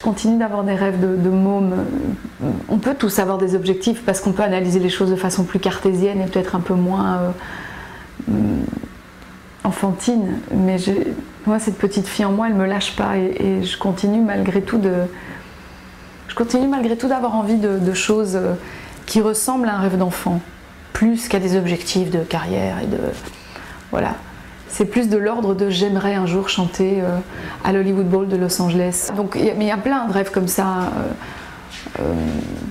Je continue d'avoir des rêves de môme. On peut tous avoir des objectifs parce qu'on peut analyser les choses de façon plus cartésienne et peut-être un peu moins enfantine. Mais moi, cette petite fille en moi, elle me lâche pas et je continue malgré tout d'avoir envie de choses qui ressemblent à un rêve d'enfant, plus qu'à des objectifs de carrière et de... Voilà. C'est plus de l'ordre de j'aimerais un jour chanter à l'Hollywood Bowl de Los Angeles. Donc il y a plein de rêves comme ça.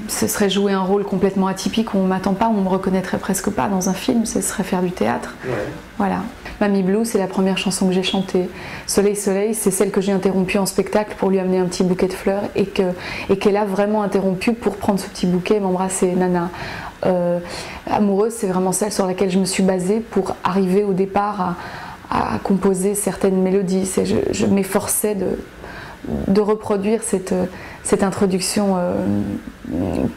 Ce serait jouer un rôle complètement atypique où on ne m'attend pas, où on ne me reconnaîtrait presque pas dans un film, ce serait faire du théâtre. Ouais. Voilà. Mamie Blue, c'est la première chanson que j'ai chantée. Soleil, Soleil, c'est celle que j'ai interrompue en spectacle pour lui amener un petit bouquet de fleurs et qu'elle a vraiment interrompu pour prendre ce petit bouquet et m'embrasser. Nana. Amoureuse, c'est vraiment celle sur laquelle je me suis basée pour arriver au départ à composer certaines mélodies. Je m'efforçais de reproduire cette introduction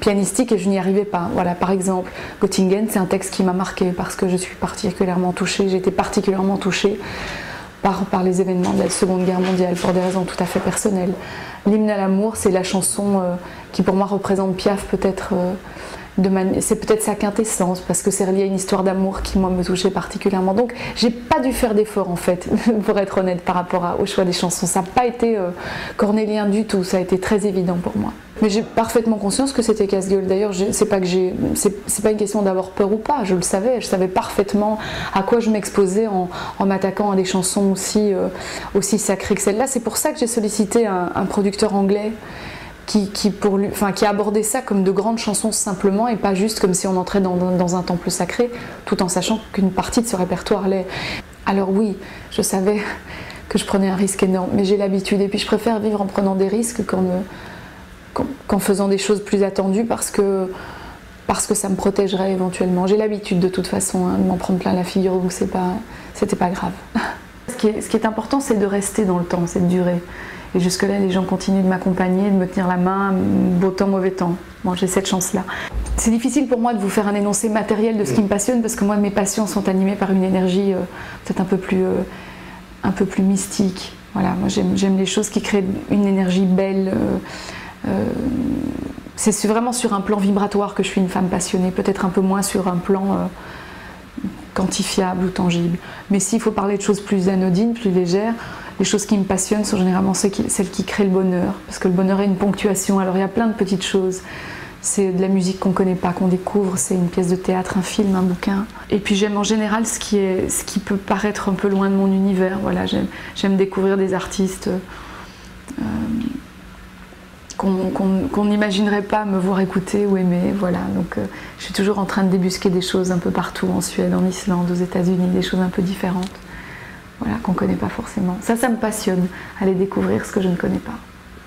pianistique et je n'y arrivais pas. Voilà, par exemple, Göttingen, c'est un texte qui m'a marqué parce que je suis particulièrement touchée, j'ai été particulièrement touchée par les événements de la Seconde Guerre mondiale pour des raisons tout à fait personnelles. L'hymne à l'amour, c'est la chanson qui pour moi représente Piaf peut-être... c'est peut-être sa quintessence parce que c'est relié à une histoire d'amour qui moi me touchait particulièrement. Donc j'ai pas dû faire d'effort en fait pour être honnête par rapport au choix des chansons. Ça n'a pas été cornélien du tout, ça a été très évident pour moi. Mais j'ai parfaitement conscience que c'était casse-gueule. D'ailleurs, c'est pas une question d'avoir peur ou pas. Je savais parfaitement à quoi je m'exposais en m'attaquant à des chansons aussi sacrées que celle-là. C'est pour ça que j'ai sollicité un producteur anglais qui a abordé ça comme de grandes chansons simplement et pas juste comme si on entrait dans un temple sacré, tout en sachant qu'une partie de ce répertoire l'est. Alors oui, je savais que je prenais un risque énorme, mais j'ai l'habitude et puis je préfère vivre en prenant des risques qu'en faisant des choses plus attendues parce que ça me protégerait éventuellement. J'ai l'habitude de toute façon de m'en prendre plein la figure, donc c'était pas grave. Ce qui est important, c'est de rester dans le temps, c'est de durer. Et jusque-là, les gens continuent de m'accompagner, de me tenir la main, beau temps, mauvais temps. Bon, j'ai cette chance-là. C'est difficile pour moi de vous faire un énoncé matériel de ce qui me passionne, parce que moi, mes passions sont animées par une énergie peut-être un peu plus mystique. Voilà, moi, j'aime les choses qui créent une énergie belle. C'est vraiment sur un plan vibratoire que je suis une femme passionnée, peut-être un peu moins sur un plan quantifiable ou tangible. Mais s'il faut parler de choses plus anodines, plus légères, les choses qui me passionnent sont généralement celles qui créent le bonheur, parce que le bonheur est une ponctuation. Alors il y a plein de petites choses. C'est de la musique qu'on ne connaît pas, qu'on découvre, c'est une pièce de théâtre, un film, un bouquin. Et puis j'aime en général ce qui peut paraître un peu loin de mon univers. Voilà, j'aime découvrir des artistes qu'on n'imaginerait pas me voir écouter ou aimer. Voilà, donc je suis toujours en train de débusquer des choses un peu partout, en Suède, en Islande, aux États-Unis, des choses un peu différentes. Voilà, qu'on ne connaît pas forcément. Ça me passionne, aller découvrir ce que je ne connais pas.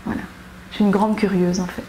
Voilà. Je suis une grande curieuse en fait.